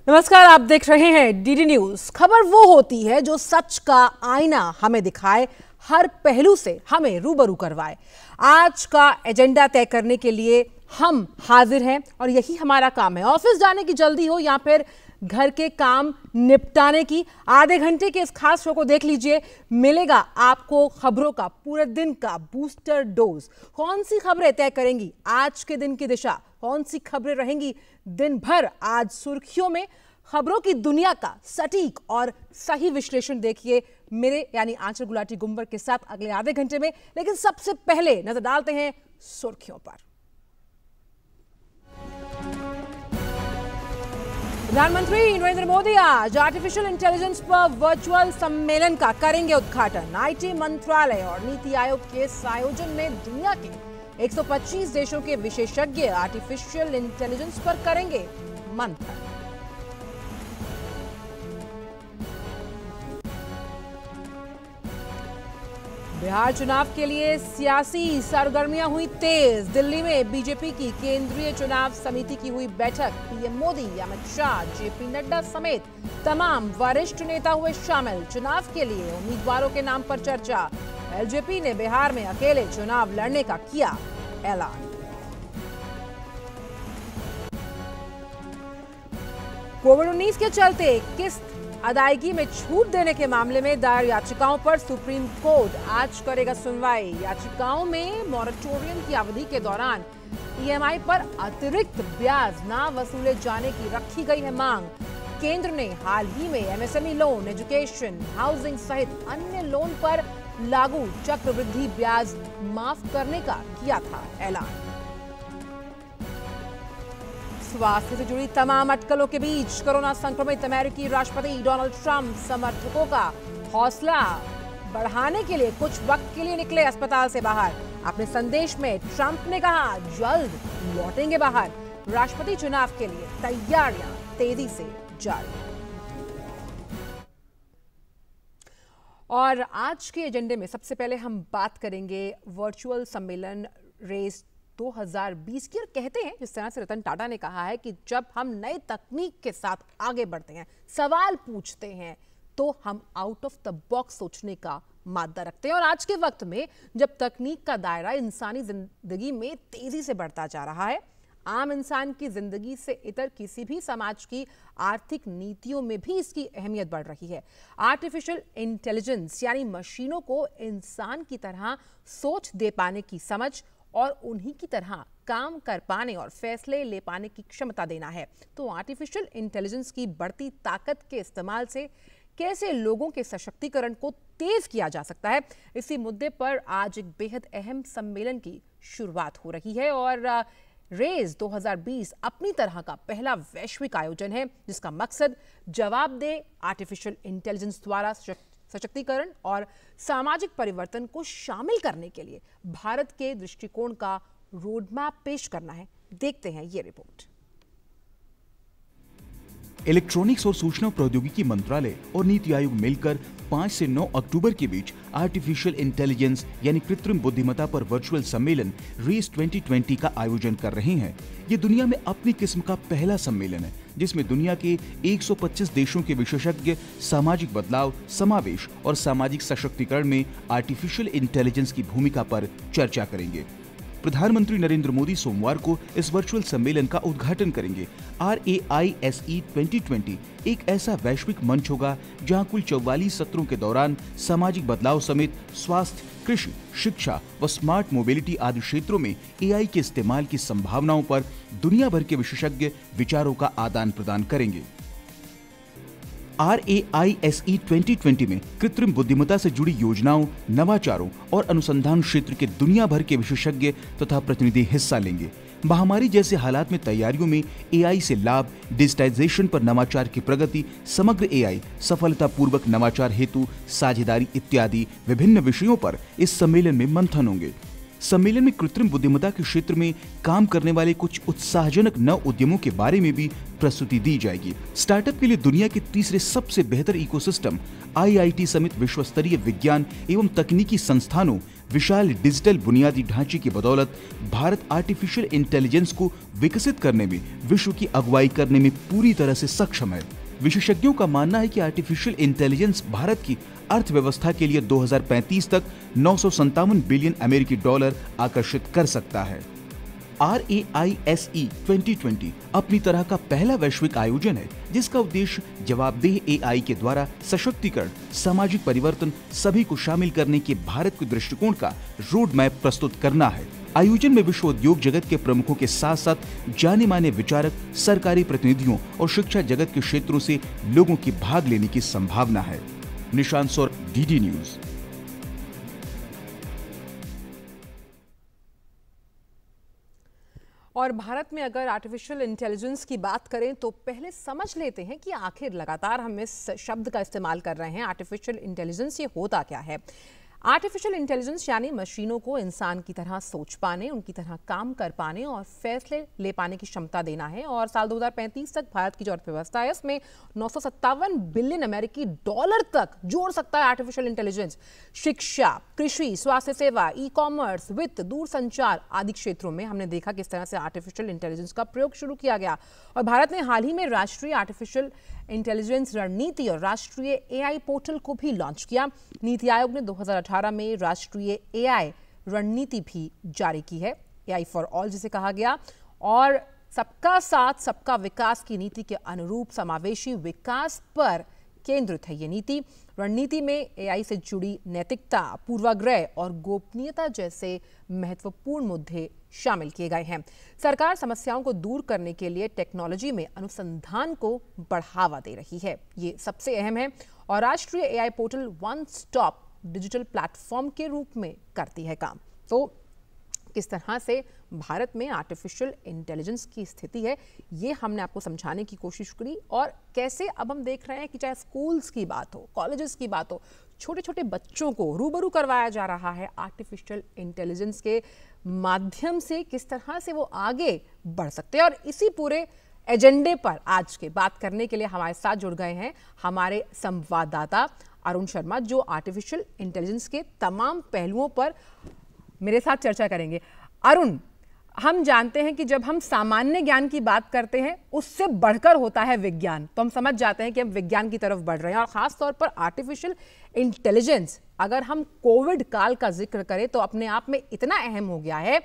नमस्कार, आप देख रहे हैं डीडी न्यूज। खबर वो होती है जो सच का आईना हमें दिखाए, हर पहलू से हमें रूबरू करवाए। आज का एजेंडा तय करने के लिए हम हाजिर हैं और यही हमारा काम है। ऑफिस जाने की जल्दी हो या फिर घर के काम निपटाने की, आधे घंटे के इस खास शो को देख लीजिए। मिलेगा आपको खबरों का पूरे दिन का बूस्टर डोज। कौन सी खबरें तय करेंगी आज के दिन की दिशा, कौन सी खबरें रहेंगी दिन भर आज सुर्खियों में, खबरों की दुनिया का सटीक और सही विश्लेषण देखिए मेरे यानी आंचल गुलाटी गुंबर के साथ अगले आधे घंटे में। लेकिन सबसे पहले नजर डालते हैं सुर्खियों पर। प्रधानमंत्री नरेंद्र मोदी आज आर्टिफिशियल इंटेलिजेंस पर वर्चुअल सम्मेलन का करेंगे उद्घाटन। आईटी मंत्रालय और नीति आयोग के इस आयोजन में दुनिया के 125 देशों के विशेषज्ञ आर्टिफिशियल इंटेलिजेंस पर करेंगे मंथन। बिहार चुनाव के लिए सियासी सरगर्मियां हुई तेज। दिल्ली में बीजेपी की केंद्रीय चुनाव समिति की हुई बैठक। पीएम मोदी, अमित शाह, जेपी नड्डा समेत तमाम वरिष्ठ नेता हुए शामिल। चुनाव के लिए उम्मीदवारों के नाम पर चर्चा। एलजेपी ने बिहार में अकेले चुनाव लड़ने का किया ऐलान। कोविड-19 के चलते किस्त अदायगी में छूट देने के मामले में दायर याचिकाओं पर सुप्रीम कोर्ट आज करेगा सुनवाई। याचिकाओं में मॉरेटोरियम की अवधि के दौरान ईएमआई पर अतिरिक्त ब्याज ना वसूले जाने की रखी गई है मांग। केंद्र ने हाल ही में एमएसएमई लोन, एजुकेशन, हाउसिंग सहित अन्य लोन पर लागू चक्रवृद्धि ब्याज माफ करने का किया था ऐलान। स्वास्थ्य से जुड़ी तमाम अटकलों के बीच कोरोना संक्रमित अमेरिकी राष्ट्रपति डोनाल्ड ट्रंप समर्थकों का हौसला बढ़ाने के लिए कुछ वक्त के लिए निकले अस्पताल से बाहर। अपने संदेश में ट्रंप ने कहा, जल्द लौटेंगे बाहर। राष्ट्रपति चुनाव के लिए तैयारियां तेजी से जारी। और आज के एजेंडे में सबसे पहले हम बात करेंगे वर्चुअल सम्मेलन रेस 2020 की। और कहते हैं, जिस तरह से रतन टाटा ने कहा है कि जब हम नए तकनीक के साथ आगे बढ़ते हैं, सवाल पूछते हैं, तो हम आउट ऑफ द बॉक्स सोचने का मादा रखते हैं। और आज के वक्त में जब तकनीक का दायरा इंसानी जिंदगी में तेजी से बढ़ता जा रहा है, आम इंसान की जिंदगी से इतर किसी भी समाज की आर्थिक नीतियों में भी इसकी अहमियत बढ़ रही है। आर्टिफिशियल इंटेलिजेंस यानी मशीनों को इंसान की तरह सोच दे पाने की समझ और उन्हीं की तरह काम कर पाने और फैसले ले पाने की क्षमता देना है। तो आर्टिफिशियल इंटेलिजेंस की बढ़ती ताकत के इस्तेमाल से कैसे लोगों के सशक्तिकरण को तेज किया जा सकता है, इसी मुद्दे पर आज एक बेहद अहम सम्मेलन की शुरुआत हो रही है। और रेस 2020 अपनी तरह का पहला वैश्विक आयोजन है जिसका मकसद जवाबदेह आर्टिफिशियल इंटेलिजेंस द्वारा सशक्तिकरण और सामाजिक परिवर्तन को शामिल करने के लिए भारत के दृष्टिकोण का रोडमैप पेश करना है। देखते हैं ये रिपोर्ट। इलेक्ट्रॉनिक्स और सूचना प्रौद्योगिकी मंत्रालय और नीति आयोग मिलकर 5 से 9 अक्टूबर के बीच आर्टिफिशियल इंटेलिजेंस यानी कृत्रिम बुद्धिमत्ता पर वर्चुअल सम्मेलन रेस 2020 का आयोजन कर रहे हैं। ये दुनिया में अपनी किस्म का पहला सम्मेलन है जिसमें दुनिया के 125 देशों के विशेषज्ञ सामाजिक बदलाव, समावेश और सामाजिक सशक्तिकरण में आर्टिफिशियल इंटेलिजेंस की भूमिका पर चर्चा करेंगे। प्रधानमंत्री नरेंद्र मोदी सोमवार को इस वर्चुअल सम्मेलन का उद्घाटन करेंगे। RAISE 2020 एक ऐसा वैश्विक मंच होगा जहां कुल 44 सत्रों के दौरान सामाजिक बदलाव समेत स्वास्थ्य, कृषि, शिक्षा व स्मार्ट मोबिलिटी आदि क्षेत्रों में AI के इस्तेमाल की संभावनाओं पर दुनिया भर के विशेषज्ञ विचारों का आदान प्रदान करेंगे। RAISE 2020 में कृत्रिम बुद्धिमत्ता से जुड़ी योजनाओं, नवाचारों और अनुसंधान क्षेत्र के दुनिया भर के विशेषज्ञ तथा प्रतिनिधि हिस्सा लेंगे। महामारी जैसे हालात में तैयारियों में AI से लाभ, डिजिटाइजेशन पर नवाचार की प्रगति, समग्र AI, सफलतापूर्वक नवाचार हेतु साझेदारी इत्यादि विभिन्न विषयों पर इस सम्मेलन में मंथन होंगे। सम्मेलन में कृत्रिम बुद्धिमत्ता के क्षेत्र में काम करने वाले कुछ उत्साहजनक नव उद्यमों के बारे में भी प्रस्तुति दी जाएगी। स्टार्टअप के लिए दुनिया के तीसरे सबसे बेहतर इकोसिस्टम IIT समेत विश्व स्तरीय विज्ञान एवं तकनीकी संस्थानों विशाल डिजिटल बुनियादी ढांचे की बदौलत भारत आर्टिफिशियल इंटेलिजेंस को विकसित करने में विश्व की अगुवाई करने में पूरी तरह से सक्षम है। विशेषज्ञों का मानना है कि आर्टिफिशियल इंटेलिजेंस भारत की अर्थव्यवस्था के लिए 2035 तक 957 बिलियन अमेरिकी डॉलर आकर्षित कर सकता है। RAISE 2020 अपनी तरह का पहला वैश्विक आयोजन है जिसका उद्देश्य जवाबदेह AI के द्वारा सशक्तिकरण, सामाजिक परिवर्तन, सभी को शामिल करने के भारत के दृष्टिकोण का रोड मैप प्रस्तुत करना है। आयोजन में विश्व उद्योग जगत के प्रमुखों के साथ साथ जाने माने विचारक, सरकारी प्रतिनिधियों और शिक्षा जगत के क्षेत्रों से लोगों की भाग लेने की संभावना है। निशांत सौर, DD न्यूज। और भारत में अगर आर्टिफिशियल इंटेलिजेंस की बात करें तो पहले समझ लेते हैं कि आखिर लगातार हम इस शब्द का इस्तेमाल कर रहे हैं। आर्टिफिशियल इंटेलिजेंस ये होता क्या है? आर्टिफिशियल इंटेलिजेंस यानी मशीनों को इंसान की तरह सोच पाने, उनकी तरह काम कर पाने और फैसले ले पाने की क्षमता देना है। और साल 2035 तक भारत की जो अर्थव्यवस्था है उसमें 957 बिलियन अमेरिकी डॉलर तक जोड़ सकता है आर्टिफिशियल इंटेलिजेंस। शिक्षा, कृषि, स्वास्थ्य सेवा, ई कॉमर्स, वित्त, दूरसंचार आदि क्षेत्रों में हमने देखा किस तरह से आर्टिफिशियल इंटेलिजेंस का प्रयोग शुरू किया गया। और भारत ने हाल ही में राष्ट्रीय आर्टिफिशियल इंटेलिजेंस रणनीति और राष्ट्रीय AI पोर्टल को भी लॉन्च किया। नीति आयोग ने 2018 में राष्ट्रीय AI रणनीति भी जारी की है, AI फॉर ऑल जिसे कहा गया, और सबका साथ सबका विकास की नीति के अनुरूप समावेशी विकास पर केंद्रित है। ये नीति रणनीति में AI से जुड़ी नैतिकता, पूर्वाग्रह और गोपनीयता जैसे महत्वपूर्ण मुद्दे शामिल किए गए हैं। सरकार समस्याओं को दूर करने के लिए टेक्नोलॉजी में अनुसंधान को बढ़ावा दे रही है, ये सबसे अहम है। और राष्ट्रीय AI portal one stop digital platform के रूप में करती है काम। तो किस तरह से भारत में आर्टिफिशियल इंटेलिजेंस की स्थिति है ये हमने आपको समझाने की कोशिश करी, और कैसे अब हम देख रहे हैं कि चाहे स्कूल्स की बात हो, कॉलेजेस की बात हो, छोटे छोटे बच्चों को रूबरू करवाया जा रहा है आर्टिफिशियल इंटेलिजेंस के माध्यम से, किस तरह से वो आगे बढ़ सकते हैं। और इसी पूरे एजेंडे पर आज के बात करने के लिए हमारे साथ जुड़ गए हैं हमारे संवाददाता अरुण शर्मा, जो आर्टिफिशियल इंटेलिजेंस के तमाम पहलुओं पर मेरे साथ चर्चा करेंगे। अरुण, हम जानते हैं कि जब हम सामान्य ज्ञान की बात करते हैं उससे बढ़कर होता है विज्ञान, तो हम समझ जाते हैं कि हम विज्ञान की तरफ बढ़ रहे हैं। और खास तौर पर आर्टिफिशियल इंटेलिजेंस, अगर हम कोविड काल का जिक्र करें तो अपने आप में इतना अहम हो गया है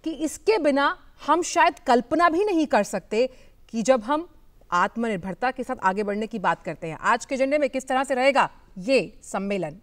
कि इसके बिना हम शायद कल्पना भी नहीं कर सकते कि जब हम आत्मनिर्भरता के साथ आगे बढ़ने की बात करते हैं। आज के एजेंडे में किस तरह से रहेगा ये सम्मेलन?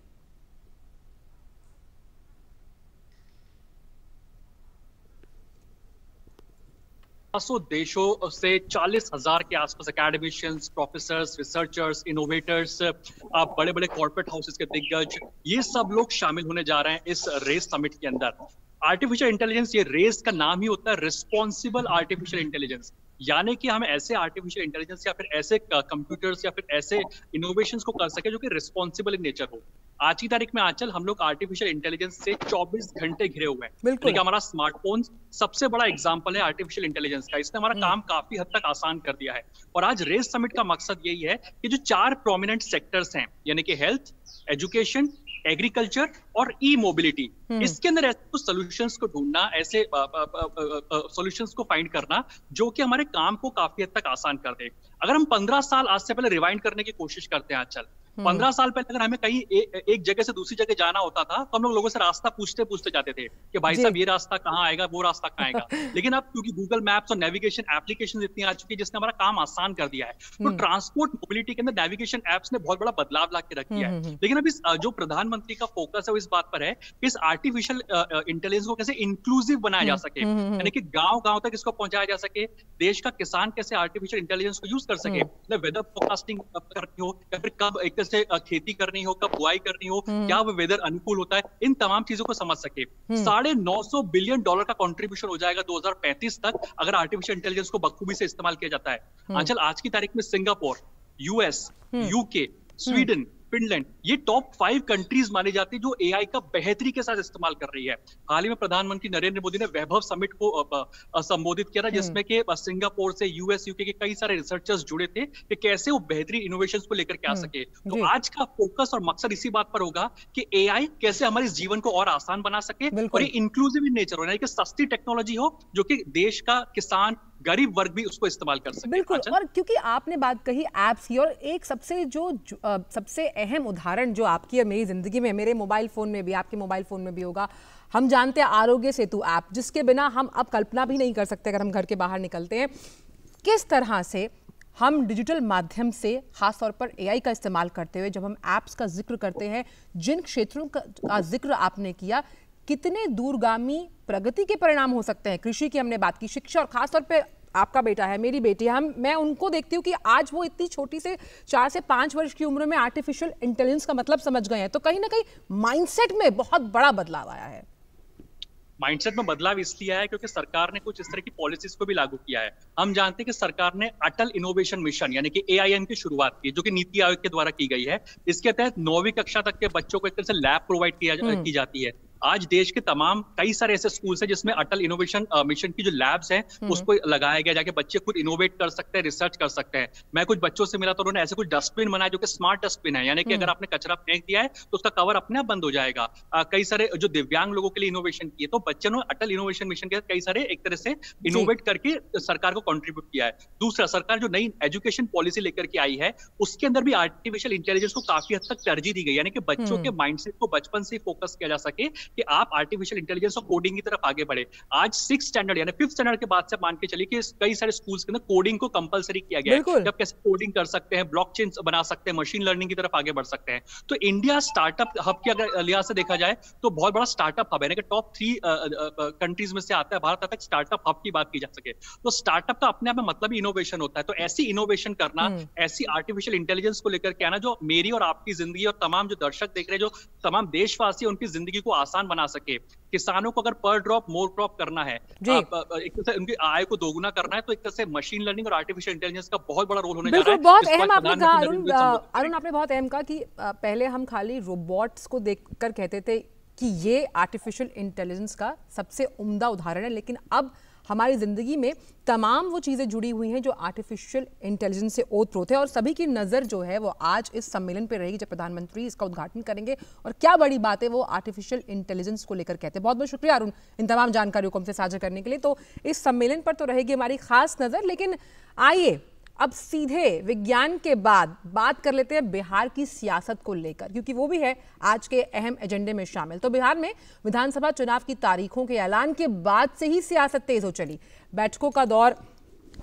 100 देशों से 40,000 के आसपास एकेडमिशियंस, प्रोफेसर्स, रिसर्चर्स, इनोवेटर्स, बड़े बड़े कॉर्पोरेट हाउसेस के दिग्गज, ये सब लोग शामिल होने जा रहे हैं इस रेस समिट के अंदर। आर्टिफिशियल इंटेलिजेंस, ये रेस का नाम ही होता है रिस्पॉन्सिबल आर्टिफिशियल इंटेलिजेंस, यानी कि हम ऐसे आर्टिफिशियल इंटेलिजेंस या फिर ऐसे कंप्यूटर्स या फिर ऐसे इनोवेशंस को कर सके जो कि रिस्पॉन्सिबल इन नेचर हो। आज की तारीख में आंचल हम लोग आर्टिफिशियल इंटेलिजेंस से 24 घंटे घिरे हुए हैं। लेकिन हमारा स्मार्टफोन सबसे बड़ा एग्जांपल है आर्टिफिशियल इंटेलिजेंस का। इसने हमारा काम काफी हद तक आसान कर दिया है। और आज रेस समिट का मकसद यही है कि जो 4 प्रोमिनेंट सेक्टर्स हैं, यानी कि हेल्थ, एजुकेशन, एग्रीकल्चर और ई मोबिलिटी, इसके अंदर ऐसे कुछ सॉल्यूशंस को ढूंढना, ऐसे सॉल्यूशंस को फाइंड करना जो कि हमारे काम को काफी हद तक आसान कर दे। अगर हम 15 साल आज से पहले रिवाइंड करने की कोशिश करते हैं आजकल, 15 साल पहले अगर हमें कहीं एक जगह से दूसरी जगह जाना होता था तो हम लोग लोगों से रास्ता पूछते पूछते जाते थे कि भाई साहब ये रास्ता कहाँ आएगा, वो रास्ता कहाँ आएगा। लेकिन अब क्योंकि गूगल मैप्स और नेविगेशन एप्लीकेशन इतनी आ चुकी है जिसने हमारा काम आसान कर दिया है, तो ट्रांसपोर्ट मोबिलिटी के अंदर नेविगेशन एप्स ने बहुत बड़ा बदलाव ला के रख दिया है। लेकिन अब इस जो प्रधानमंत्री का फोकस है वो इस बात पर है कि इस आर्टिफिशियल इंटेलिजेंस को कैसे इंक्लूसिव बनाया जा सके, यानी कि गांव गांव तक इसको पहुंचाया जा सके। देश का किसान कैसे आर्टिफिशियल इंटेलिजेंस को यूज कर सके, वेदर फोरकास्टिंग करनी हो या फिर कब एक तरह से खेती करनी हो, कब बुआई करनी हो, क्या वो वेदर अनुकूल होता है, इन तमाम चीजों को समझ सके। $950 बिलियन का कंट्रीब्यूशन हो जाएगा 2035 तक अगर आर्टिफिशियल इंटेलिजेंस को बखूबी से इस्तेमाल किया जाता है। आंचल, आज की तारीख में Singapore, US, UK, Sweden, Finland, ये टॉप 5 कंट्रीज मानी जाती है जो एआई का बेहतरी के साथ इस्तेमाल कर रही है। हाल ही में प्रधानमंत्री नरेंद्र मोदी ने वैभव समिट को संबोधित किया था, जिसमें कि सिंगापुर से यूएस यूके के कई सारे रिसर्चर्स जुड़े थे कि कैसे वो बेहतरीन इनोवेशंस को लेकर के आ सके। तो आज का फोकस और मकसद इसी बात पर होगा कि एआई कैसे हमारे जीवन को और आसान बना सके और ये इंक्लूसिव इन नेचर हो, यानी कि सस्ती टेक्नोलॉजी हो जो कि देश का किसान, गरीब वर्ग भी उसको इस्तेमाल कर सके। बिल्कुल। और क्योंकि आपने बात कही ऐप्स की, और एक सबसे अहम उदाहरण जो आपकी और मेरी जिंदगी में, मेरे मोबाइल फोन में भी, आपके मोबाइल फोन में भी होगा, हम जानते हैं आरोग्य सेतु ऐप, जिसके बिना हम अब कल्पना भी नहीं कर सकते अगर हम घर के बाहर निकलते हैं। किस तरह से हम डिजिटल माध्यम से, खासतौर पर एआई का इस्तेमाल करते हुए, जब हम ऐप्स का जिक्र करते हैं, जिन क्षेत्रों का जिक्र आपने किया, कितने दूरगामी प्रगति के परिणाम हो सकते हैं। कृषि की हमने बात की, शिक्षा, और खासतौर पे आपका बेटा है, मेरी बेटी है, मैं उनको देखती हूँ कि आज वो इतनी छोटी से 4 से 5 वर्ष की उम्र में आर्टिफिशियल इंटेलिजेंस का मतलब समझ गए हैं। तो कहीं ना कहीं माइंडसेट में बहुत बड़ा बदलाव आया है। माइंडसेट में बदलाव इसलिए आया क्योंकि सरकार ने कुछ इस तरह की पॉलिसीज को भी लागू किया है। हम जानते हैं कि सरकार ने अटल इनोवेशन मिशन यानी कि एआईएम की शुरुआत की, जो कि नीति आयोग के द्वारा की गई है। इसके तहत 9वीं कक्षा तक के बच्चों को एक तरह से लैब प्रोवाइड की जाती है। आज देश के तमाम कई सारे ऐसे स्कूल्स हैं जिसमें अटल इनोवेशन मिशन की जो लैब्स हैं उसको लगाया गया, जाके बच्चे खुद इनोवेट कर सकते हैं, रिसर्च कर सकते हैं। मैं कुछ बच्चों से मिला तो उन्होंने ऐसे कुछ डस्टबिन बनाया जो कि स्मार्ट डस्टबिन है, यानी कि अगर आपने कचरा फेंक दिया है तो उसका कवर अपने आप बंद हो जाएगा। कई सारे जो दिव्यांग लोगों के लिए इनोवेशन किए, तो बच्चों ने अटल इनोवेशन मिशन के कई सारे एक तरह से इनोवेट करके सरकार को कॉन्ट्रीब्यूट किया है। दूसरा, सरकार जो नई एजुकेशन पॉलिसी लेकर के आई है उसके अंदर भी आर्टिफिशियल इंटेलिजेंस को काफी हद तक तरजीह दी गई, यानी कि बच्चों के माइंडसेट को बचपन से फोकस किया जा सके कि आप आर्टिफिशियल इंटेलिजेंस और कोडिंग की तरफ आगे बढ़े। आज 6th स्टैंडर्ड यानी 5th स्टैंडर्ड के बाद से मान के चलिए कि कई सारे स्कूल्स के अंदर कोडिंग को कंपलसरी किया गया है कि आप कैसे कोडिंग कर सकते हैं, ब्लॉकचेन बना सकते हैं, मशीन लर्निंग की तरफ आगे बढ़ सकते हैं। तो इंडिया स्टार्टअप हब के अगर लिहाज से देखा जाए तो बहुत बड़ा स्टार्टअप हब है, यानी कि टॉप 3 कंट्रीज में से आता है भारत तक स्टार्टअप हब की बात की जा सके। तो स्टार्टअप का अपने आप में मतलब ही इनोवेशन होता है। तो ऐसी इनोवेशन करना, ऐसी आर्टिफिशियल इंटेलिजेंस को लेकर के आना जो मेरी और आपकी जिंदगी और तमाम जो दर्शक देख रहे हैं, जो तमाम देशवासी, उनकी जिंदगी को आसान बना सके। किसानों को अगर पर ड्रॉप मोर क्रॉप करना है, एक तरह से उनकी आय को दोगुना करना है, तो एक तरह से मशीन लर्निंग और आर्टिफिशियल इंटेलिजेंस का बहुत बड़ा रोल होने जा रहा है। बहुत अहम आपने कहा अरुण, आपने बहुत अहम कहा कि पहले हम खाली रोबोट्स को देखकर कहते थे कि ये आर्टिफिशियल इंटेलिजेंस का सबसे उम्दा उदाहरण है, लेकिन अब हमारी ज़िंदगी में तमाम वो चीज़ें जुड़ी हुई हैं जो आर्टिफिशियल इंटेलिजेंस से ओतप्रोत है। और सभी की नज़र जो है वो आज इस सम्मेलन पे रहेगी जब प्रधानमंत्री इसका उद्घाटन करेंगे, और क्या बड़ी बात है वो आर्टिफिशियल इंटेलिजेंस को लेकर कहते हैं। बहुत बहुत शुक्रिया अरुण इन तमाम जानकारियों को हमसे साझा करने के लिए। तो इस सम्मेलन पर तो रहेगी हमारी खास नज़र, लेकिन आइए अब सीधे विज्ञान के बाद बात कर लेते हैं बिहार की सियासत को लेकर, क्योंकि वो भी है आज के अहम एजेंडे में शामिल। तो बिहार में विधानसभा चुनाव की तारीखों के ऐलान के बाद से ही सियासत तेज हो चली। बैठकों का दौर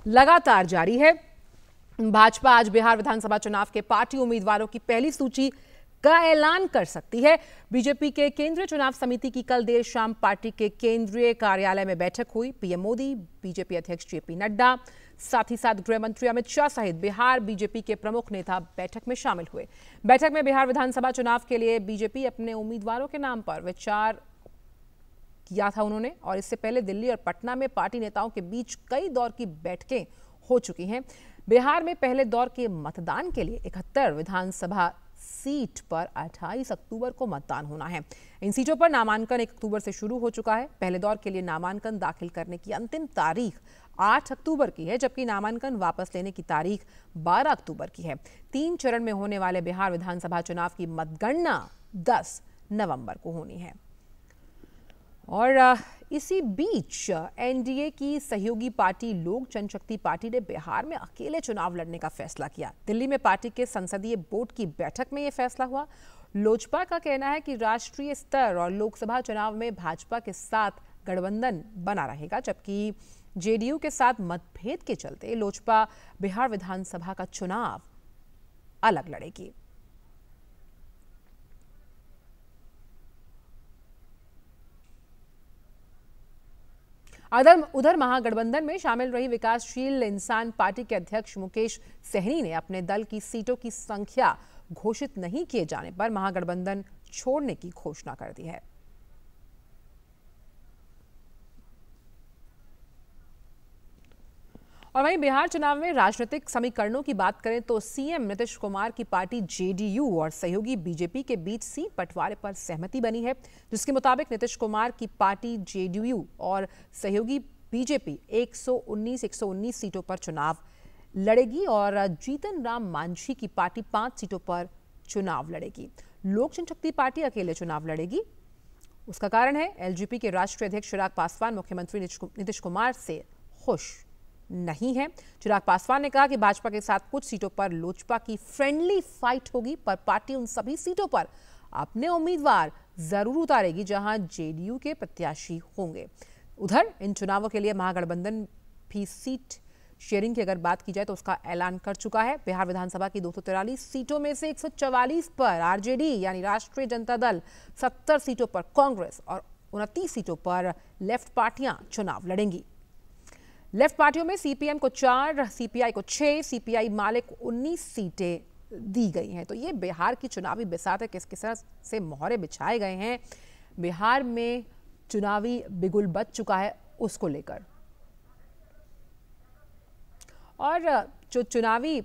लगातार जारी है। भाजपा आज बिहार विधानसभा चुनाव के पार्टी उम्मीदवारों की पहली सूची का ऐलान कर सकती है। बीजेपी के केंद्रीय चुनाव समिति की कल देर शाम पार्टी के केंद्रीय कार्यालय में बैठक हुई। पीएम मोदी, बीजेपी अध्यक्ष जेपी नड्डा, साथ ही साथ गृह मंत्री अमित शाह सहित बिहार बीजेपी के प्रमुख नेता बैठक में शामिल हुए। बैठक में बिहार विधानसभा चुनाव के लिए बीजेपी अपने उम्मीदवारों के नाम पर विचार किया था उन्होंने, और इससे पहले दिल्ली और पटना में पार्टी नेताओं के बीच कई दौर की बैठकें हो चुकी हैं। बिहार में पहले दौर के मतदान के लिए 71 विधानसभा सीट पर 28 अक्टूबर को मतदान होना है। इन सीटों पर नामांकन 1 अक्टूबर से शुरू हो चुका है। पहले दौर के लिए नामांकन दाखिल करने की अंतिम तारीख 8 अक्टूबर की है, जबकि नामांकन वापस लेने की तारीख 12 अक्टूबर की है। 3 चरण में होने वाले बिहार विधानसभा चुनाव की मतगणना 10 नवंबर को होनी है। और इसी बीच एनडीए की सहयोगी पार्टी लोक जनशक्ति पार्टी ने बिहार में अकेले चुनाव लड़ने का फैसला किया। दिल्ली में पार्टी के संसदीय बोर्ड की बैठक में यह फैसला हुआ। लोजपा का कहना है कि राष्ट्रीय स्तर और लोकसभा चुनाव में भाजपा के साथ गठबंधन बना रहेगा, जबकि जेडीयू के साथ मतभेद के चलते लोजपा बिहार विधानसभा का चुनाव अलग लड़ेगी। उधर महागठबंधन में शामिल रही विकासशील इंसान पार्टी के अध्यक्ष मुकेश सहनी ने अपने दल की सीटों की संख्या घोषित नहीं किए जाने पर महागठबंधन छोड़ने की घोषणा कर दी है। और वहीं बिहार चुनाव में राजनीतिक समीकरणों की बात करें तो सीएम नीतीश कुमार की पार्टी जेडीयू और सहयोगी बीजेपी के बीच सीट बंटवारे पर सहमति बनी है, जिसके मुताबिक नीतीश कुमार की पार्टी जेडीयू और सहयोगी बीजेपी 119 सीटों पर चुनाव लड़ेगी और जीतन राम मांझी की पार्टी 5 सीटों पर चुनाव लड़ेगी। लोक जनशक्ति पार्टी अकेले चुनाव लड़ेगी। उसका कारण है एलजेपी के राष्ट्रीय अध्यक्ष चिराग पासवान मुख्यमंत्री नीतीश कुमार से खुश नहीं है। चिराग पासवान ने कहा कि भाजपा के साथ कुछ सीटों पर लोजपा की फ्रेंडली फाइट होगी, पर पार्टी उन सभी सीटों पर अपने उम्मीदवार जरूर उतारेगी जहां जेडीयू के प्रत्याशी होंगे। उधर इन चुनावों के लिए महागठबंधन भी सीट शेयरिंग की अगर बात की जाए तो उसका ऐलान कर चुका है। बिहार विधानसभा की 243 सीटों में से 144 पर आरजेडी यानी राष्ट्रीय जनता दल, 70 सीटों पर कांग्रेस और 29 सीटों पर लेफ्ट पार्टियां चुनाव लड़ेंगी। लेफ्ट पार्टियों में सीपीएम को 4, सीपीआई को 6, सीपीआई माले को 19 सीटें दी गई हैं। तो ये बिहार की चुनावी बिसात है, किस तरह से मोहरे बिछाए गए हैं, बिहार में चुनावी बिगुल बच चुका है उसको लेकर। और जो चुनावी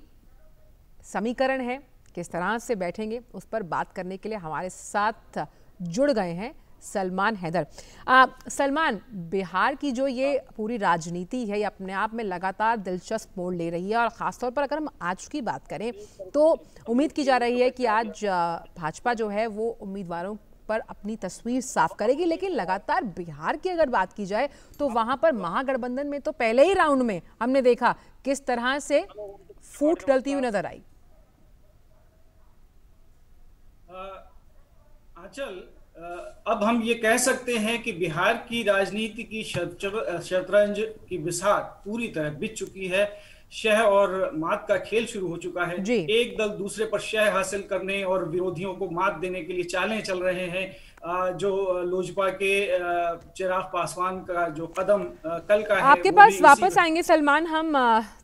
समीकरण है किस तरह से बैठेंगे उस पर बात करने के लिए हमारे साथ जुड़ गए हैं सलमान हैदर। सलमान, बिहार की जो ये पूरी राजनीति है ये अपने आप में लगातार दिलचस्प मोड़ ले रही है और ख़ासतौर पर अगर हम आज की बात करें तो उम्मीद की जा रही है कि आज भाजपा जो है वो उम्मीदवारों पर अपनी तस्वीर साफ करेगी। लेकिन लगातार बिहार की अगर बात की जाए तो वहां पर महागठबंधन में तो पहले ही राउंड में हमने देखा किस तरह से फूट डलती हुई नजर आई। आंचल, अब हम ये कह सकते हैं कि बिहार की राजनीति की शतरंज की बिसात पूरी तरह बिछ चुकी है। शह और मात का खेल शुरू हो चुका है। एक दल दूसरे पर शह हासिल करने और विरोधियों को मात देने के लिए चालें चल रहे हैं। जो लोजपा के चिराग पासवान का जो कदम कल का है, आपके पास वापस आएंगे सलमान, हम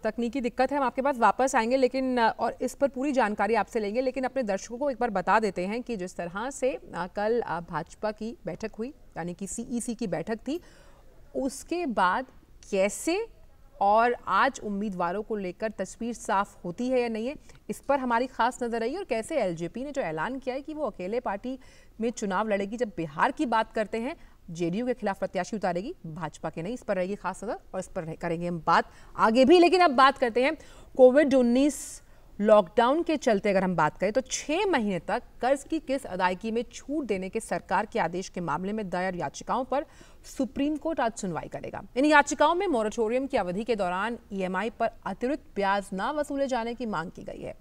तकनीकी दिक्कत है, हम आपके पास वापस आएंगे लेकिन और इस पर पूरी जानकारी आपसे लेंगे। लेकिन अपने दर्शकों को एक बार बता देते हैं कि जिस तरह से कल भाजपा की बैठक हुई यानी कि सीईसी की बैठक थी, उसके बाद कैसे और आज उम्मीदवारों को लेकर तस्वीर साफ होती है या नहीं है, इस पर हमारी खास नजर रही। और कैसे एलजेपी ने जो ऐलान किया है कि वो अकेले पार्टी में चुनाव लड़ेगी, जब बिहार की बात करते हैं जेडीयू के खिलाफ प्रत्याशी उतारेगी, भाजपा के नहीं, इस पर रहेगी खास नजर और इस पर करेंगे हम बात आगे भी। लेकिन अब बात करते हैं कोविड-19 लॉकडाउन के चलते अगर हम बात करें तो 6 महीने तक कर्ज की किस्त अदायगी में छूट देने के सरकार के आदेश के मामले में दायर याचिकाओं पर सुप्रीम कोर्ट आज सुनवाई करेगा। इन याचिकाओं में मोरेटोरियम की अवधि के दौरान ईएमआई पर अतिरिक्त ब्याज न वसूले जाने की मांग की गई है।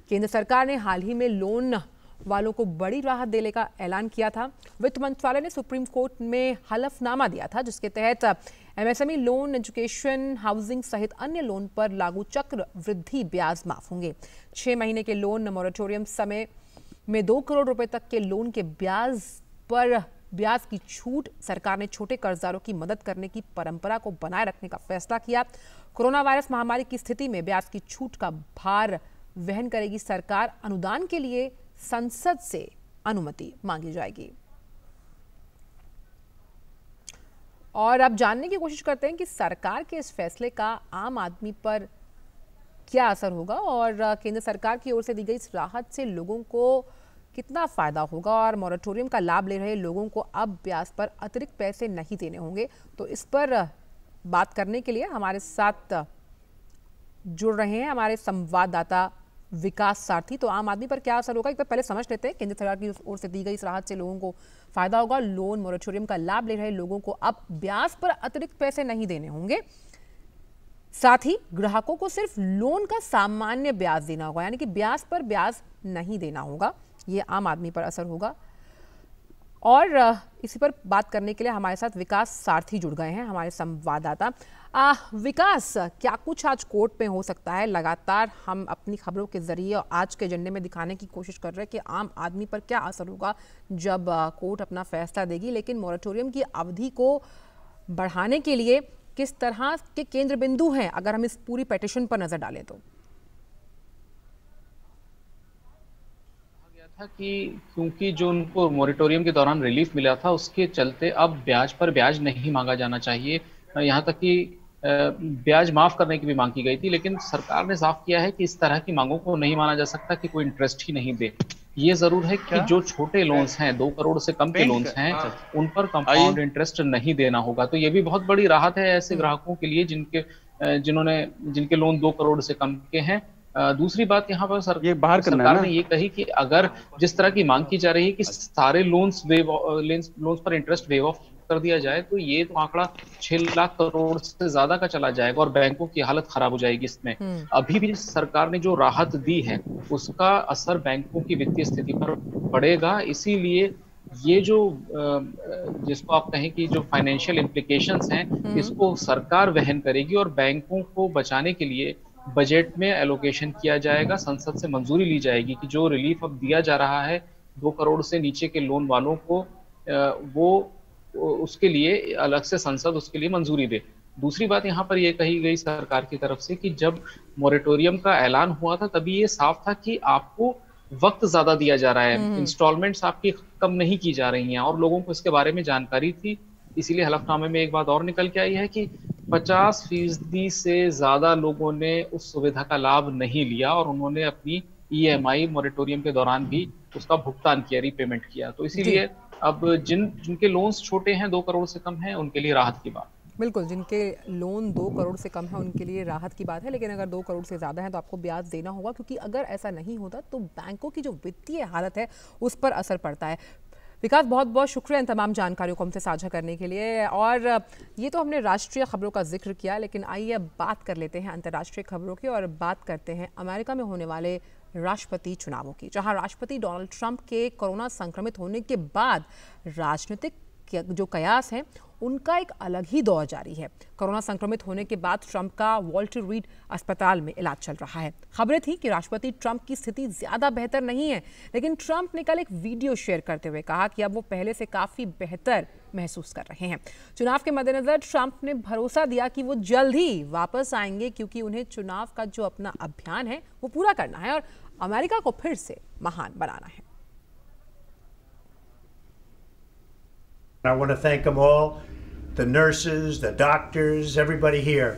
केंद्र सरकार ने हाल ही में लोन वालों को बड़ी राहत देने का ऐलान किया था। वित्त मंत्रालय ने सुप्रीम कोर्ट में हलफनामा दिया था जिसके तहत एमएसएमई लोन, एजुकेशन, हाउसिंग सहित अन्य लोन पर लागू चक्र वृद्धि ब्याज माफ होंगे। 6 महीने के लोन मोरेटोरियम समय में 2 करोड़ रुपए तक के लोन के ब्याज पर ब्याज की छूट सरकार ने छोटे कर्जदारों की मदद करने की परंपरा को बनाए रखने का फैसला किया। कोरोना वायरस महामारी की स्थिति में ब्याज की छूट का भार वहन करेगी सरकार। अनुदान के लिए संसद से अनुमति मांगी जाएगी। और अब जानने की कोशिश करते हैं कि सरकार के इस फैसले का आम आदमी पर क्या असर होगा और केंद्र सरकार की ओर से दी गई इस राहत से लोगों को कितना फायदा होगा और मोरेटोरियम का लाभ ले रहे लोगों को अब ब्याज पर अतिरिक्त पैसे नहीं देने होंगे। तो इस पर बात करने के लिए हमारे साथ जुड़ रहे हैं हमारे संवाददाता विकास सारथी। तो आम आदमी पर क्या असर होगा, एक बार पहले समझ लेते हैं। केंद्र सरकार की ओर से दी गई इस राहत से लोगों को फायदा होगा। लोन मोरेटोरियम का लाभ ले रहे लोगों को अब ब्याज पर अतिरिक्त पैसे नहीं देने होंगे। साथ ही ग्राहकों को सिर्फ लोन का सामान्य ब्याज देना होगा, यानी कि ब्याज पर ब्याज नहीं देना होगा। ये आम आदमी पर असर होगा। और इसी पर बात करने के लिए हमारे साथ विकास सारथी जुड़ गए हैं, हमारे संवाददाता। विकास, क्या कुछ आज कोर्ट में हो सकता है? लगातार हम अपनी खबरों के जरिए और आज के एजेंडे में दिखाने की कोशिश कर रहे हैं कि आम आदमी पर क्या असर होगा जब कोर्ट अपना फैसला देगी। लेकिन मोरेटोरियम की अवधि को बढ़ाने के लिए किस तरह के केंद्र बिंदु हैं अगर हम इस पूरी पिटीशन पर नजर डालें तो? था कि क्योंकि जो उनको मोरेटोरियम के दौरान रिलीफ मिला था उसके चलते अब ब्याज पर ब्याज नहीं मांगा जाना चाहिए। यहाँ तक कि ब्याज माफ करने की भी मांग की गई थी, लेकिन सरकार ने साफ किया है कि इस तरह की मांगों को नहीं माना जा सकता कि कोई इंटरेस्ट ही नहीं दे। ये जरूर है कि जो छोटे लोन्स हैं, 2 करोड़ से कम के लोन्स हैं, उन पर कंपाउंड इंटरेस्ट नहीं देना होगा। तो ये भी बहुत बड़ी राहत है ऐसे ग्राहकों के लिए जिनके लोन 2 करोड़ से कम के हैं। दूसरी बात यहाँ पर सरकार ने ये कही कि अगर जिस तरह की मांग की जा रही है कि सारे लोन्स पर इंटरेस्ट वेव ऑफ कर दिया जाए, तो ये तो आंकड़ा 6 लाख करोड़ से ज्यादा का चला जाएगा और बैंकों की हालत खराब हो जाएगी इसमें। अभी भी सरकार ने जो राहत दी है उसका असर बैंकों की वित्तीय स्थिति पर पड़ेगा। इसीलिए ये जो जिसको आप कहें कि जो फाइनेंशियल इम्प्लीकेशंस हैं, इसको सरकार वहन करेगी और बैंकों को बचाने के लिए बजट में एलोकेशन किया जाएगा, संसद से मंजूरी ली जाएगी कि जो रिलीफ अब दिया जा रहा है 2 करोड़ से नीचे के लोन वालों को, वो उसके लिए अलग से संसद उसके लिए मंजूरी दे। दूसरी बात यहाँ पर यह कही गई सरकार की तरफ से कि जब मॉरेटोरियम का ऐलान हुआ था तभी ये साफ था कि आपको वक्त ज्यादा दिया जा रहा है, इंस्टॉलमेंट्स आपकी कम नहीं की जा रही हैं और लोगों को इसके बारे में जानकारी थी। इसीलिए हलफनामे में एक बात और निकल के आई है कि 50% से ज्यादा लोगों ने उस सुविधा का लाभ नहीं लिया और उन्होंने अपनी EMI मॉरेटोरियम के दौरान भी उसका भुगतान किया, रीपेमेंट किया। तो इसीलिए अब जिनके लोन्स छोटे हैं, 2 करोड़ से कम हैं, उनके लिए राहत की बात। बिल्कुल, जिनके लोन 2 करोड़ से कम है उनके लिए राहत की बात है, लेकिन अगर 2 करोड़ से ज़्यादा है तो आपको ब्याज देना होगा, क्योंकि अगर ऐसा नहीं होता तो बैंकों की जो वित्तीय हालत है उस पर असर पड़ता है। विकास, बहुत बहुत शुक्रिया इन तमाम जानकारियों को हमसे साझा करने के लिए। और ये तो हमने राष्ट्रीय खबरों का जिक्र किया, लेकिन आइए अब बात कर लेते हैं अंतर्राष्ट्रीय खबरों की और बात करते हैं अमेरिका में होने वाले राष्ट्रपति चुनावों की, जहां राष्ट्रपति डोनाल्ड ट्रंप के कोरोना संक्रमित होने के बाद राजनीतिक जो कयास है उनका एक अलग ही दौर जारी है। कोरोना संक्रमित होने के बाद ट्रंप का वॉल्टर रीड अस्पताल में इलाज चल रहा है। खबरें थी कि राष्ट्रपति ट्रंप की स्थिति ज्यादा बेहतर नहीं है, लेकिन ट्रंप ने कल एक वीडियो शेयर करते हुए कहा कि अब वो पहले से काफी बेहतर महसूस कर रहे हैं। चुनाव के मद्देनजर ट्रंप ने भरोसा दिया कि वो जल्द ही वापस आएंगे, क्योंकि उन्हें चुनाव का जो अपना अभियान है वो पूरा करना है और अमेरिका को फिर से महान बनाना है। I want to thank them all, the nurses, the doctors, everybody here.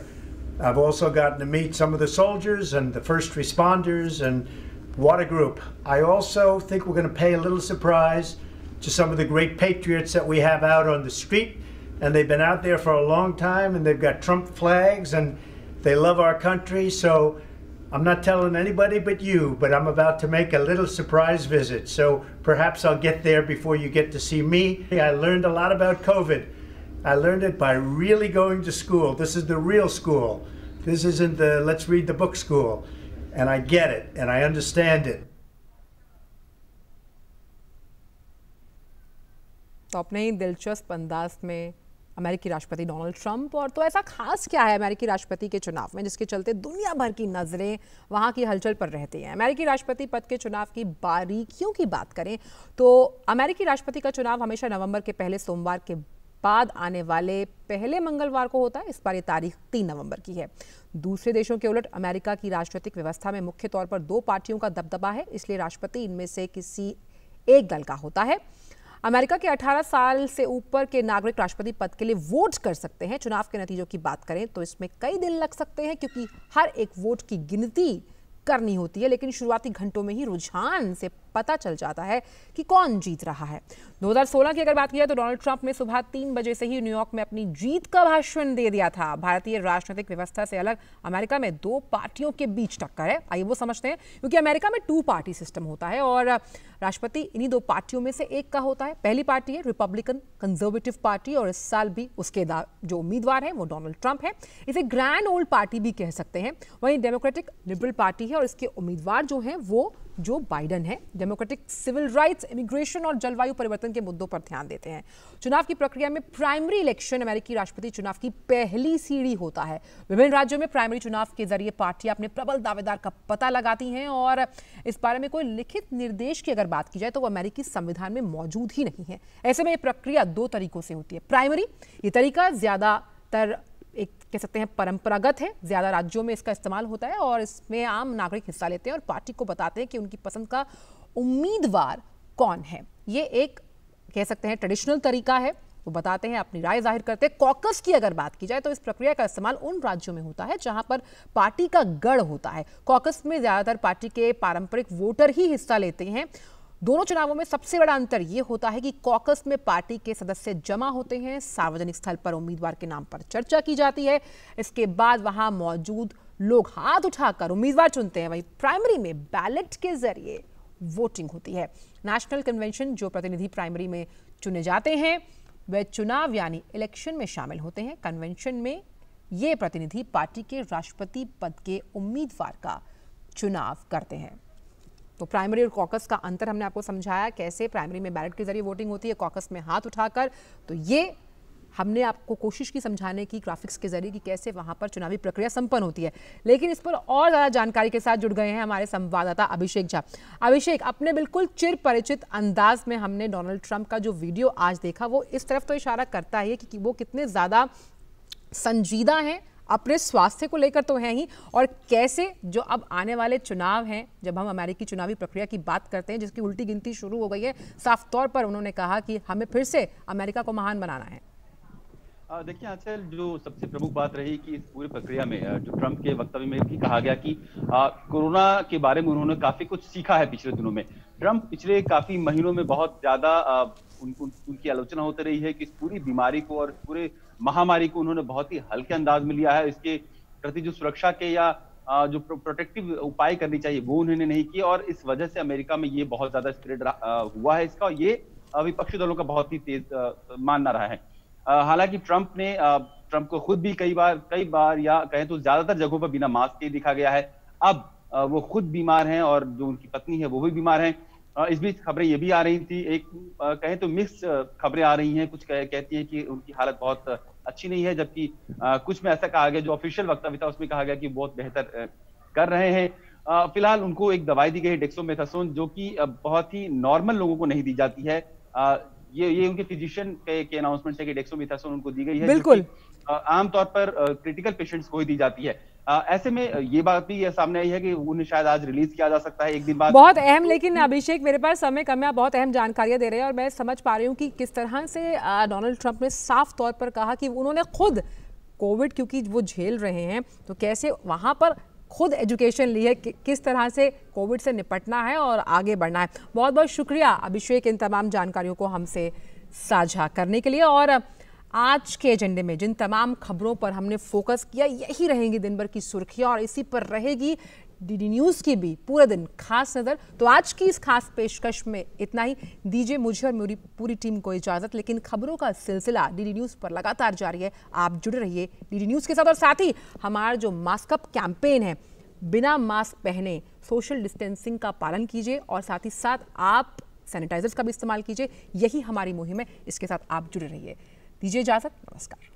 I've also gotten to meet some of the soldiers and the first responders, and what a group. I also think we're going to pay a little surprise to some of the great patriots that we have out on the street, and they've been out there for a long time, and they've got Trump flags, and they love our country, so I'm not telling anybody but you, but I'm about to make a little surprise visit. So perhaps I'll get there before you get to see me. I learned a lot about COVID. I learned it by really going to school. This is the real school. This isn't the let's read the book school. And I get it, and I understand it. तो अपने ही दिलचस्प अंदाज में अमेरिकी राष्ट्रपति Donald Trump, और तो ऐसा खास क्या है अमेरिकी राष्ट्रपति के चुनाव में जिसके चलते दुनिया भर की नजरें वहां की हलचल पर रहती हैं। अमेरिकी राष्ट्रपति पद के चुनाव की बारीकियों की बात करें तो अमेरिकी राष्ट्रपति का चुनाव हमेशा नवंबर के पहले सोमवार के बाद आने वाले पहले मंगलवार को होता है। इस बार ये तारीख 3 नवंबर की है। दूसरे देशों के उलट अमेरिका की राजनीतिक व्यवस्था में मुख्य तौर पर 2 पार्टियों का दबदबा है, इसलिए राष्ट्रपति इनमें से किसी एक दल का होता है। अमेरिका के 18 साल से ऊपर के नागरिक राष्ट्रपति पद के लिए वोट कर सकते हैं। चुनाव के नतीजों की बात करें तो इसमें कई दिन लग सकते हैं, क्योंकि हर एक वोट की गिनती करनी होती है, लेकिन शुरुआती घंटों में ही रुझान से पता चल जाता है कि कौन जीत रहा है। 2016 की अगर बात की जाए तो डोनाल्ड ट्रंप ने सुबह 3 बजे से ही न्यूयॉर्क में अपनी जीत का भाषण दे दिया था। भारतीय राजनीतिक व्यवस्था से अलग अमेरिका में 2 पार्टियों के बीच टक्कर है। आइए वो समझते हैं, क्योंकि अमेरिका में 2 पार्टी सिस्टम होता है और राष्ट्रपति इन्हीं 2 पार्टियों में से एक का होता है। पहली पार्टी है रिपब्लिकन कंजर्वेटिव पार्टी और इस साल भी उसके जो उम्मीदवार है वो डोनाल्ड ट्रंप है। इसे ग्रैंड ओल्ड पार्टी भी कह सकते हैं। वहीं डेमोक्रेटिक लिबरल पार्टी है और इसके उम्मीदवार जो हैं वो जो बाइडन है। डेमोक्रेटिक सिविल राइट्स, इमिग्रेशन और जलवायु परिवर्तन के मुद्दों पर ध्यान देते हैं। चुनाव की प्रक्रिया में प्राइमरी इलेक्शन अमेरिकी राष्ट्रपति चुनाव की पहली सीढ़ी होता है। विभिन्न राज्यों में प्राइमरी चुनाव के जरिए पार्टियां अपने प्रबल दावेदार का पता लगाती हैं और इस बारे में कोई लिखित निर्देश की अगर बात की जाए तो वो अमेरिकी संविधान में मौजूद ही नहीं है। ऐसे में ये प्रक्रिया 2 तरीकों से होती है। प्राइमरी, ये तरीका ज्यादातर एक कह सकते हैं परंपरागत है, ज्यादा राज्यों में इसका इस्तेमाल होता है और इसमें आम नागरिक हिस्सा लेते हैं और पार्टी को बताते हैं कि उनकी पसंद का उम्मीदवार कौन है। ये एक कह सकते हैं ट्रेडिशनल तरीका है वो बताते हैं, अपनी राय जाहिर करते हैं। कॉकस की अगर बात की जाए तो इस प्रक्रिया का इस्तेमाल उन राज्यों में होता है जहां पर पार्टी का गढ़ होता है। कॉकस में ज्यादातर पार्टी के पारंपरिक वोटर ही हिस्सा लेते हैं। दोनों चुनावों में सबसे बड़ा अंतर यह होता है कि कॉकस में पार्टी के सदस्य जमा होते हैं, सार्वजनिक स्थल पर उम्मीदवार के नाम पर चर्चा की जाती है, इसके बाद वहां मौजूद लोग हाथ उठाकर उम्मीदवार चुनते हैं। वहीं प्राइमरी में बैलेट के जरिए वोटिंग होती है। नेशनल कन्वेंशन जो प्रतिनिधि प्राइमरी में चुने जाते हैं वे चुनाव यानी इलेक्शन में शामिल होते हैं। कन्वेंशन में ये प्रतिनिधि पार्टी के राष्ट्रपति पद के उम्मीदवार का चुनाव करते हैं। तो प्राइमरी और कॉकस का अंतर हमने आपको समझाया, कैसे प्राइमरी में बैलेट के जरिए वोटिंग होती है, कॉकस में हाथ उठाकर। तो ये हमने आपको कोशिश की समझाने की ग्राफिक्स के जरिए कि कैसे वहां पर चुनावी प्रक्रिया संपन्न होती है। लेकिन इस पर और ज़्यादा जानकारी के साथ जुड़ गए हैं हमारे संवाददाता अभिषेक झा। अभिषेक, अपने बिल्कुल चिर परिचित अंदाज में हमने डोनाल्ड ट्रंप का जो वीडियो आज देखा वो इस तरफ तो इशारा करता है कि वो कितने ज़्यादा संजीदा हैं, अपने स्वास्थ्य को लेकर तो हैं ही, और कैसे जो अब आने वाले चुनाव हैं, जब हम अमेरिकी चुनावी प्रक्रिया की बात करते हैं जिसकी उल्टी गिनती शुरू हो गई है, साफ तौर पर उन्होंने कहा कि हमें फिर से अमेरिका को महान बनाना है। देखिए आंचल, जो सबसे प्रमुख बात रही कि इस पूरी प्रक्रिया में जो ट्रंप के वक्तव्य में भी कहा गया कि कोरोना के बारे में उन्होंने काफी कुछ सीखा है पिछले दिनों में। ट्रंप पिछले काफी महीनों में बहुत ज्यादा उनकी आलोचना होती रही है कि इस पूरी बीमारी को और पूरे महामारी को उन्होंने बहुत ही हल्के अंदाज में लिया है। इसके प्रति जो सुरक्षा के या जो प्रोटेक्टिव उपाय करनी चाहिए वो उन्होंने नहीं किए, और इस वजह से अमेरिका में ये बहुत ज्यादा स्प्रेड हुआ है इसका। ये विपक्षी दलों का बहुत ही तेज मानना रहा है। हालांकि ट्रंप को खुद भी कई बार या कहें तो ज्यादातर जगहों पर बिना मास्क के दिखा गया है। अब वो खुद बीमार हैं और जो उनकी पत्नी है वो भी बीमार हैं। इस बीच खबरें ये भी आ रही थी, एक कहें तो मिक्स खबरें आ रही हैं। कुछ कहती हैं कि उनकी हालत बहुत अच्छी नहीं है, जबकि कुछ में ऐसा कहा गया, जो ऑफिशियल वक्तव्य था उसमें कहा गया कि बहुत बेहतर कर रहे हैं। फिलहाल उनको एक दवाई दी गई है डेक्सोमेथासोन, जो कि बहुत ही नॉर्मल लोगों को नहीं दी जाती है। ये उनके फिजिशियन के अनाउंसमेंट है कि डेक्सोमेथासोन उनको दी गई है, बिल्कुल आमतौर पर क्रिटिकल पेशेंट्स को ही दी जाती है। ऐसे में ये बात भी सामने आई है कि उन्हें शायद आज रिलीज किया जा सकता है एक दिन बाद। बहुत अहम, लेकिन अभिषेक मेरे पास समय कम है, आप बहुत अहम जानकारियां दे रहे हैं और मैं समझ पा रही हूँ कि किस तरह से डोनाल्ड ट्रंप ने साफ तौर पर कहा कि उन्होंने खुद कोविड क्योंकि वो झेल रहे हैं तो कैसे वहां पर खुद एजुकेशन ली है किस तरह से कोविड से निपटना है और आगे बढ़ना है। बहुत बहुत शुक्रिया अभिषेक इन तमाम जानकारियों को हमसे साझा करने के लिए। और आज के एजेंडे में जिन तमाम खबरों पर हमने फोकस किया यही रहेंगी दिन भर की सुर्खियां और इसी पर रहेगी डीडी न्यूज़ की भी पूरे दिन खास नज़र। तो आज की इस खास पेशकश में इतना ही। दीजिए मुझे और मेरी पूरी टीम को इजाज़त, लेकिन खबरों का सिलसिला डीडी न्यूज़ पर लगातार जारी है। आप जुड़े रहिए डीडी न्यूज़ के साथ और साथ ही हमारा जो मास्क अप कैंपेन है, बिना मास्क पहने सोशल डिस्टेंसिंग का पालन कीजिए और साथ ही साथ आप सैनिटाइजर्स का भी इस्तेमाल कीजिए। यही हमारी मुहिम है, इसके साथ आप जुड़े रहिए। दीजिए इजाज़त, नमस्कार।